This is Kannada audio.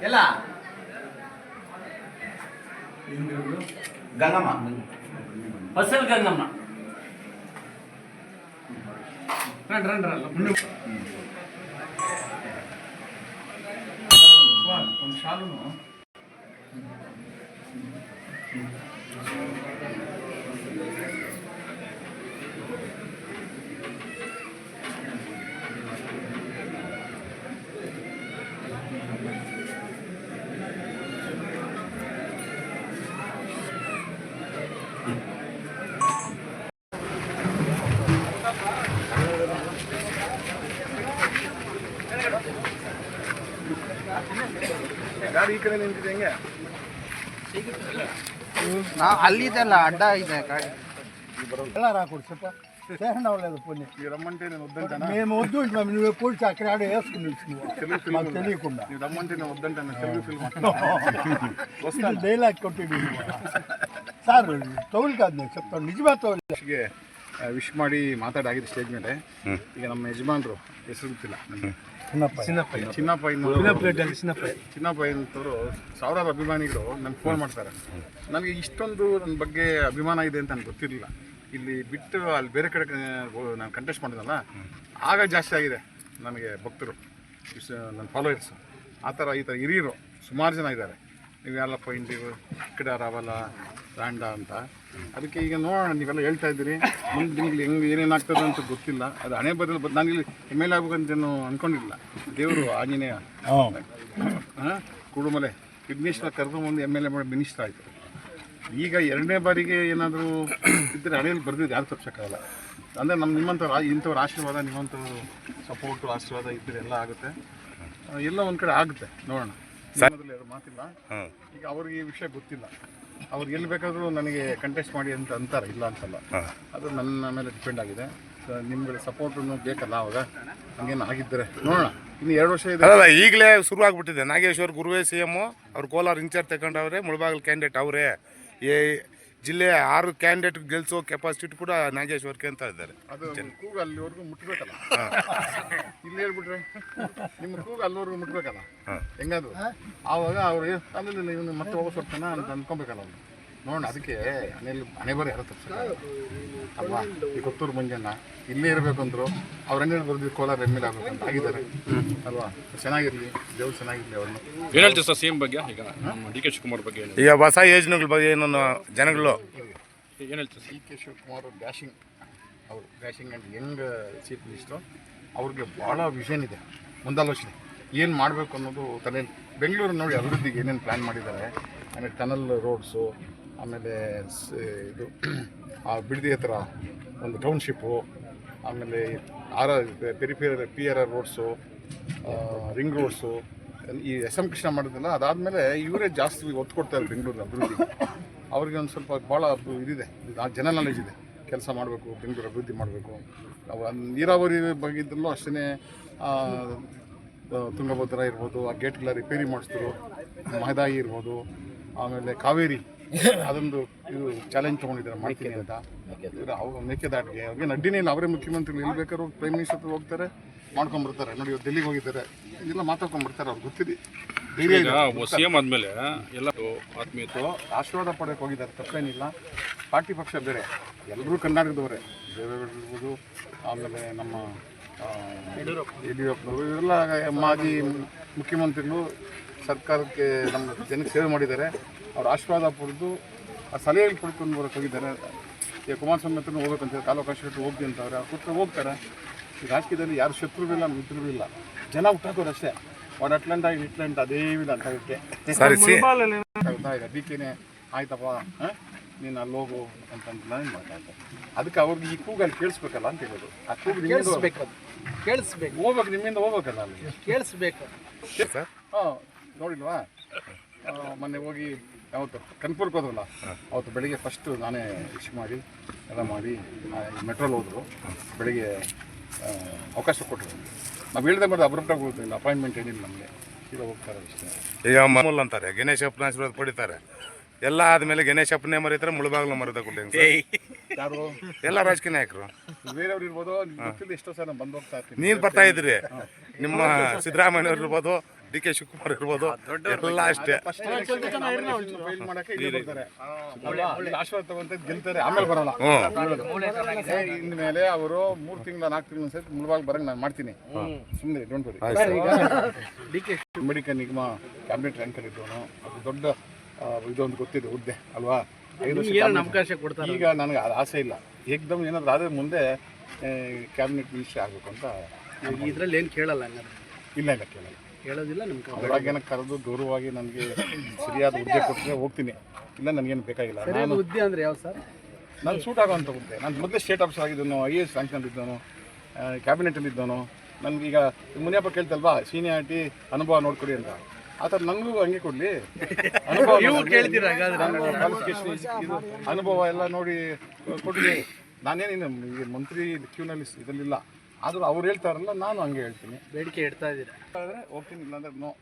ಎಲ್ಲ ಗಂಗಮ್ಮ ಫಸಲ್ ಗಂಗಮ್ಮ ಒಂದು ಶಾಲು ಗಾಡಿ ಈ ಕಡೆ ನಿಂತಿದೆ ಹೆಂಗೆ ಅಲ್ಲಿದೆಲ್ಲ ಅಡ್ಡ ಇದೆ ಗಾಡಿ ಎಲ್ಲ రాకూడదు చెప్ప చేయండి అవ్వలేదు పోనీ మీరు రమ్మంటే నేను వద్దంటానా మేము వద్దు ఇంట్లో నువ్వు పోలీసు అక్కడ ఆడ వేసుకుని మాకు తెలియకుండా ನೀವು రమ్మంటే నేను వద్దంటాను తెలుగు ఫిల్మ్ వస్తాను డైలాగ్ కొట్టి సార్ తౌలు కాదు నేను చెప్తాను నిజమే తౌలు ವಿಶ್ ಮಾಡಿ ಮಾತಾಡಾಗಿದೆ ಸ್ಟೇಜ್ ಮೇಲೆ ಈಗ ನಮ್ಮ ಯಜಮಾನರು ಹೆಸರು ಗೊತ್ತಿಲ್ಲ ಚಿನ್ನಪ್ಪ ಅಂತವರು ಸಾವಿರಾರು ಅಭಿಮಾನಿಗಳು ನನಗೆ ಫೋನ್ ಮಾಡ್ತಾರೆ. ನನಗೆ ಇಷ್ಟೊಂದು ನನ್ನ ಬಗ್ಗೆ ಅಭಿಮಾನ ಇದೆ ಅಂತ ನನಗೆ ಗೊತ್ತಿರಲಿಲ್ಲ. ಇಲ್ಲಿ ಬಿಟ್ಟು ಅಲ್ಲಿ ಬೇರೆ ಕಡೆ ನಾನು ಕಂಟೆಸ್ಟ್ ಮಾಡಿದ್ನಲ್ಲ ಆಗ ಜಾಸ್ತಿ ಆಗಿದೆ ನನಗೆ ಭಕ್ತರು, ನನ್ನ ಫಾಲೋವರ್ಸು. ಆ ಥರ ಈ ಥರ ಹಿರಿಯರು ಸುಮಾರು ಜನ ಇದ್ದಾರೆ. ನೀವು ಯಾರಪ್ಪ ಇಂಡಿಗು ಈ ಕಡೆ ರಾವಲ ರಾಂಡ ಅಂತ. ಅದಕ್ಕೆ ಈಗ ನೋಡೋಣ, ನೀವೆಲ್ಲ ಹೇಳ್ತಾ ಇದ್ದೀರಿ ಮುಂದೆ ನಿಮ್ಗೆ ಹೆಂಗೆ ಏನೇನಾಗ್ತದೆ ಅಂತ ಗೊತ್ತಿಲ್ಲ. ಅದು ಹಣೆ ಬದಲು ನಾನು ಇಲ್ಲಿ MLA ಆಗ್ಬೇಕಂತೇನು ಅಂದ್ಕೊಂಡಿಲ್ಲ. ದೇವರು ಆಂಜನೇಯ ಕುಡುಮಲೆ ವಿಘ್ನೇಶ್ವರ ಕರೆದುಬಂದು MLA ಮಾಡಿ ಮಿನಿಸ್ಟರ್ ಆಯಿತು. ಈಗ ಎರಡನೇ ಬಾರಿಗೆ ಏನಾದರೂ ಇದ್ದರೆ ಹಣೆಯಲ್ಲಿ ಬರೆದಿದ್ದು ಯಾರು ತಪ್ಪಿಸೋಕ್ಕಾಗಲ್ಲ. ಅಂದರೆ ನಿಮ್ಮಂಥವ್ರು ಇಂಥವ್ರ ಆಶೀರ್ವಾದ, ನಿಮ್ಮಂಥವ್ರು ಸಪೋರ್ಟು ಆಶೀರ್ವಾದ ಇದ್ದರೆ ಎಲ್ಲ ಆಗುತ್ತೆ, ಎಲ್ಲ ಒಂದು ಕಡೆ ಆಗುತ್ತೆ. ನೋಡೋಣ. ಯಾರು ಮಾತಿಲ್ಲ. ಈಗ ಅವ್ರಿಗೆ ಈ ವಿಷಯ ಗೊತ್ತಿಲ್ಲ. ಅವ್ರು ಎಲ್ಲಿ ಬೇಕಾದರೂ ನನಗೆ ಕಂಟೆಸ್ಟ್ ಮಾಡಿ ಅಂತ ಅಂತಾರೆ, ಇಲ್ಲ ಅಂತಲ್ಲ. ಅದು ನನ್ನ ಮೇಲೆ ಡಿಪೆಂಡ್ ಆಗಿದೆ. ನಿಮ್ಗಳ ಸಪೋರ್ಟನ್ನು ಬೇಕಲ್ಲ. ಅವಾಗ ಹಂಗೇನು ಆಗಿದ್ದರೆ ನೋಡೋಣ. ಇನ್ನು 2 ವರ್ಷ ಇದೆ. ಅಲ್ಲ, ಈಗಲೇ ಶುರು ಆಗ್ಬಿಟ್ಟಿದೆ. ನಾಗೇಶ್ವರ್ ಗುರುವೇ CM, ಅವ್ರು ಕೋಲಾರ ಇನ್ಚಾರ್ಜ್ ತಗೊಂಡವ್ರೆ, ಮುಳಬಾಗಿಲು ಕ್ಯಾಂಡಿಡೇಟ್ ಅವರೇ. ಈ ಜಿಲ್ಲೆ 6 ಕ್ಯಾಂಡಿಡೇಟ್ ಗೆಲ್ಸೋ ಕೆಪಾಸಿಟಿ ಕೂಡ ನಾಗೇಶ್ವರ್ಗೆ ಅಂತ ಇದ್ದಾರೆ. ಅದು ಕೂಗು ಅಲ್ಲಿವರೆಗೂ ಮುಟ್ಬೇಕಲ್ಲ. ಇಲ್ಲಿ ಹೇಳ್ಬಿಟ್ರೆ ನಿಮ್ಮ ಕೂಗು ಅಲ್ಲಿವರೆಗೂ ಮುಟ್ಬೇಕಲ್ಲ. ಹೆಂಗಾದ್ರು ಆವಾಗ ಅವ್ರು ಅಲ್ಲಿ ಇವನು ಮತ್ತೆ ಹೋಗೋ ಸ್ವಲ್ಪನ ಅಂತ ಅಂದ್ಕೊಬೇಕಲ್ಲ ಅವ್ರು. ನೋಡೋಣ. ಅದಕ್ಕೆ ಹಣೆ ಬರೋ ಯಾರೋ ತಪ್ಪಿಸ್ತಾರೆ ಅಲ್ವಾ. ಈ ಕೊತ್ತೂರು ಮಂಜನ್ನ ಇಲ್ಲೇ ಇರಬೇಕು ಅಂದರು. ಅವ್ರ ಹಂಗೆ ಬರ್ದು ಕೋಲಾರ MLA ಆಗ್ಬೇಕಂತ ಆಗಿದ್ದಾರೆ ಅಲ್ವಾ. ಚೆನ್ನಾಗಿರಲಿ, ದೇವ್ರು ಚೆನ್ನಾಗಿರಲಿ. ಅವ್ರನ್ನ ಏನು ಹೇಳ್ತೀವಿ ಸರ್ CM ಬಗ್ಗೆ? ಈಗ DK ಶಿವಕುಮಾರ್ ಬಗ್ಗೆ ಈಗ ಹೊಸ ಯೋಜನೆಗಳ ಬಗ್ಗೆ ಏನನ್ನು ಜನಗಳು ಏನು ಹೇಳ್ತೀವಿ? DK Shivakumar dashing and Young chief minister. ಅವ್ರಿಗೆ ಭಾಳ ವಿಷನ್ ಇದೆ, ಮುಂದಾಲೋಚನೆ ಏನು ಮಾಡಬೇಕು ಅನ್ನೋದು ತಲೆಯಲ್ಲಿ. ಬೆಂಗಳೂರು ನೋಡಿ ಅಭಿವೃದ್ಧಿಗೆ ಏನೇನು ಪ್ಲ್ಯಾನ್ ಮಾಡಿದ್ದಾರೆ. ಆಮೇಲೆ ಟನಲ್ ರೋಡ್ಸು, ಆಮೇಲೆ ಇದು ಬಿಡದಿ ಹತ್ರ ಒಂದು ಟೌನ್ಶಿಪ್ಪು, ಆಮೇಲೆ PRR ರೋಡ್ಸು, ರಿಂಗ್ ರೋಡ್ಸು, ಈ SM ಕೃಷ್ಣ ಮಾಡಿದ್ರಲ್ಲ. ಅದಾದಮೇಲೆ ಇವರೇ ಜಾಸ್ತಿ ಒತ್ತು ಕೊಡ್ತಾರೆ ಬೆಂಗಳೂರಿನ ಅಭಿವೃದ್ಧಿ. ಅವ್ರಿಗೆ ಒಂದು ಸ್ವಲ್ಪ ಭಾಳ ಇದಿದೆ, ಜನ ನಾಲೆಜ್ ಇದೆ. ಕೆಲಸ ಮಾಡಬೇಕು, ಬೆಂಗಳೂರು ಅಭಿವೃದ್ಧಿ ಮಾಡಬೇಕು. ನೀರಾವರಿ ಬಗ್ಗಿದ್ದಲ್ಲೂ ಅಷ್ಟೇ. ತುಂಗಭದ್ರಾ ಇರ್ಬೋದು, ಆ ಗೇಟ್ಗಳ ರಿಪೇರಿ ಮಾಡಿಸಿದ್ರು. ಮಹದಾಯಿ ಇರ್ಬೋದು, ಆಮೇಲೆ ಕಾವೇರಿ ಅದೊಂದು ಇದು ಚಾಲೆಂಜ್ ತೊಗೊಂಡಿದ್ದಾರೆ, ಮಾಡ್ತೀನಿ ಅಂತ. ಅವ್ರು ಮೇಕೆದಾಟಿಗೆ ಅವ್ರಿಗೆ ಅಡ್ಡಿನೇ ಇಲ್ಲ. ಅವರೇ ಮುಖ್ಯಮಂತ್ರಿಗಳು ಎಲ್ಲಿ ಬೇಕಾದ್ರೂ ಪ್ರೈಮ್ ಮಿನಿಸ್ಟರ್ ಹೋಗ್ತಾರೆ, ಮಾಡ್ಕೊಂಡ್ಬರ್ತಾರೆ. ನೋಡಿ, ಇವತ್ತು ಡೆಲ್ಲಿಗೆ ಹೋಗಿದ್ದಾರೆ, ಇದೆಲ್ಲ ಮಾತಾಡ್ಕೊಂಡ್ಬರ್ತಾರೆ. ಅವ್ರು ಗೊತ್ತಿದೆ, ಧೈರ್ಯ ಇದೆ. CM ಆದಮೇಲೆ ಎಲ್ಲ ಆತ್ಮೀಯತೆ ಆಶೀರ್ವಾದ ಪಡೆಯೋಕೆ ಹೋಗಿದ್ದಾರೆ, ತಪ್ಪೇನಿಲ್ಲ. ಪಾರ್ಟಿ ಪಕ್ಷ ಬೇರೆ, ಎಲ್ಲರೂ ಕರ್ನಾಟಕದವರೇ. ದೇವೇಗೌಡರು ಇರ್ಬೋದು, ಆಮೇಲೆ ನಮ್ಮ ಯಡಿಯೂರಪ್ಪನವರು, ಇವರೆಲ್ಲ ಮಾಜಿ ಮುಖ್ಯಮಂತ್ರಿಗಳು. ಸರ್ಕಾರಕ್ಕೆ ನಮ್ಮ ಜನಕ್ಕೆ ಸೇವೆ ಮಾಡಿದ್ದಾರೆ. ಅವ್ರ ಆಶೀರ್ವಾದ ಪಡೆದು ಆ ಸಲಹೆಗಳು ಪಡ್ಕೊಂಡು ಬರೋಕ್ಕೆ ಹೋಗಿದ್ದಾರೆ. ಈಗ ಕುಮಾರಸ್ವಾಮಿ ಹತ್ರನೂ ಹೋಗ್ಬೇಕಂತ ಕಾಲಾವಕಾಶ ಇಟ್ಟು ಹೋಗ್ತೀನಿ ಅಂತವ್ರೆ. ಅವ್ರು ಕೂತ್ರೆ ಹೋಗ್ತಾರೆ. ಈ ರಾಜಕೀಯದಲ್ಲಿ ಯಾರು ಶತ್ರು ಇಲ್ಲ, ಮಿತ್ರರು ಇಲ್ಲ. ಜನ ಹುಟ್ಟಾಕೋರು ಅಷ್ಟೇ. ಅವ್ರು ಅಟ್ಲಾಂಟ ಅದೇ ಇಲ್ಲ ಅಂತ ಇರುತ್ತೆ. ಈಗ DKನೇ ಆಯ್ತಪ್ಪ, ನೀನು ಅಲ್ಲಿ ಹೋಗು ಅಂತಂದು ನಾನು ಮಾತಾಡ್ತಾರೆ. ಅದಕ್ಕೆ ಅವ್ರಿಗೆ ಈ ಕೂಗಲ್ಲಿ ಕೇಳಿಸ್ಬೇಕಲ್ಲ ಅಂತ ಹೇಳೋದು. ಆ ಕೂಗು ಕೇಳಿಸ್ಬೇಕು, ಹೋಗ್ಬೇಕು, ನಿಮ್ಮಿಂದ ಹೋಗ್ಬೇಕಲ್ಲ ಅಲ್ಲಿ ಕೇಳಿಸ್ಬೇಕು. ನೋಡಿಲ್ವಾ, ಮೊನ್ನೆ ಹೋಗಿ ಯಾವತ್ತು ಕನ್ಪುರಕ್ಕೆ ಹೋದ್ರಲ್ಲ, ಅವತ್ತು ಬೆಳಿಗ್ಗೆ ಫಸ್ಟು ನಾನೇ ವಿಶ್ ಮಾಡಿ ಎಲ್ಲ ಮಾಡಿ ಮೆಟ್ರೋಲ್ ಹೋದರು. ಬೆಳಿಗ್ಗೆ ಅವಕಾಶ ಕೊಟ್ಟರು. ನಾವು ಹೇಳ್ದೆ ಮಾಡಿದ್ರೆ ಅಬ್ರಪ್ಟಾಗಿ ಹೋಗ್ತಿಲ್ಲ, ಅಪಾಯಿಂಟ್ಮೆಂಟ್ ಏನಿಲ್ಲ ನಮಗೆ, ಈಗ ಹೋಗ್ತಾರೆ ಅಷ್ಟೇ. ಈಗ ಮಾಮೂಲು ಅಂತಾರೆ, ಗಣೇಶಪ್ಪನ ಆಶೀರ್ವಾದ ಪಡಿತಾರೆ. ಎಲ್ಲ ಆದಮೇಲೆ ಗಣೇಶಪ್ಪನೇ ಮರೀತಾರೆ, ಮುಳುಬಾಗ್ಲು ಮರದ ಕೊಡ್ಲಿ ಯಾರು ಎಲ್ಲ ರಾಜಕೀಯ ನಾಯಕರು ಬೇರೆಯವ್ರು ಇರ್ಬೋದು. ಗೊತ್ತಿಲ್ಲ, ಎಷ್ಟೋ ಸಲ ಬಂದು ಹೋಗ್ತಾ ಇರ್ತೀನಿ. ನೀನು ಬರ್ತಾ ಇದ್ರಿ, ನಿಮ್ಮ ಸಿದ್ದರಾಮಯ್ಯವ್ರು ಇರ್ಬೋದು, ಡಿ ಕೆ ಶಿವಕುಮಾರ್ ಇರ್ಬೋದು ಎಲ್ಲ ಅಷ್ಟೇ. ಫೈಲ್ ಮಾಡಕ್ಕೆ ಇಲ್ಲೇ ಬರ್ತಾರೆ ಅಲ್ವಾ? ಇಲ್ಲಿ ಆಶೀರ್ವಾದ ತಗೊಂತ ಗೆಲ್ತಾರೆ, ಆಮೇಲೆ ಬರಲ್ಲ. ಇನ್ಮೇಲೆ ಅವರು 3 ತಿಂಗಳ 4 ತಿಂಗಳ ಸಹಿತ ಮುಳುಬಾಗಿಲು ಬರಂಗ್ ನಾನು ಮಾಡ್ತೀನಿ. ಸುಮ್ಮನೆ ಡೋಂಟ್ ವರಿ. ಮೆಡಿಕಲ್ ನಿಗಮ ಕ್ಯಾಬಿನೆಟ್ ರ್ಯಾಂಕಲ್ಲಿ ಇದ್ದವನು, ಅದು ದೊಡ್ಡ ಇದೊಂದು ಗೊತ್ತಿದೆ ಹುದ್ದೆ ಅಲ್ವಾ? 5 ವರ್ಷ ಅವಕಾಶ ಕೊಡ್ತಾರೆ. ಈಗ ನನಗೆ ಅದು ಆಸೆ ಇಲ್ಲ. ಏಕದಮ್ ಏನಾದ್ರು ಆದರೆ ಮುಂದೆ ಕ್ಯಾಬಿನೆಟ್ ಮಿನಿಸ್ಟ್ರಿ ಆಗಬೇಕು ಅಂತ. ಇದ್ರಲ್ಲಿ ಏನು ಕೇಳಲ್ಲ ಹಂಗಾದ್ರೆ? ಇಲ್ಲ ಕೇಳಲ್ಲ, ಕೇಳೋದಿಲ್ಲ. ನಿಮ್ಗೆ ಅವಾಗೇನ ಕರೆದು ಗೌರವವಾಗಿ ನನಗೆ ಸರಿಯಾದ ಹುದ್ದೆ ಕೊಟ್ಟರೆ ಹೋಗ್ತೀನಿ, ಇಲ್ಲ ನನಗೇನು ಬೇಕಾಗಿಲ್ಲ. ನಾನು ಹುದ್ದೆ ಅಂದ್ರೆ ಯಾವ ಸರ್? ನಾನು ಸೂಟ್ ಆಗೋವಂಥ ಹುದ್ದೆ. ನಾನು ಮೊದಲೇ ಸ್ಟೇಟ್ ಆಫೀಸರ್ ಆಗಿದ್ದನು, IAS ರ್ಯಾಂಕ್ ಇದ್ದವನು, ಕ್ಯಾಬಿನೆಟಲ್ಲಿ ಇದ್ದವನು. ನನಗೀಗ ಮುನಿಯಪ್ಪ ಕೇಳ್ತಲ್ವಾ ಸೀನಿಯಾರಿಟಿ ಅನುಭವ ನೋಡ್ಕೊಡಿ ಅಂತ, ಆ ಥರ ನನಗೂ ಹಂಗೆ ಕೊಡಲಿ ಅನುಭವ. ಕೇಳ್ತೀರಾ ಕ್ವಾಲಿಫಿಕೇಶನ್ ಇದು ಅನುಭವ ಎಲ್ಲ ನೋಡಿ ಕೊಡಲಿ. ನಾನೇನು ಈಗ ಮಂತ್ರಿ ಕ್ಯೂನಲ್ಲಿ ಇದರಲ್ಲಿಲ್ಲ, ಆದರೂ ಅವ್ರು ಹೇಳ್ತಾರಲ್ಲ ನಾನು ಹಂಗೆ ಹೇಳ್ತೀನಿ. ಬೇಡಿಕೆ ಇಡ್ತಾ ಇದ್ದೀರಾ? ಹೋಗ್ತೀನಿ, ಇಲ್ಲಾಂದ್ರೆ ನೋ.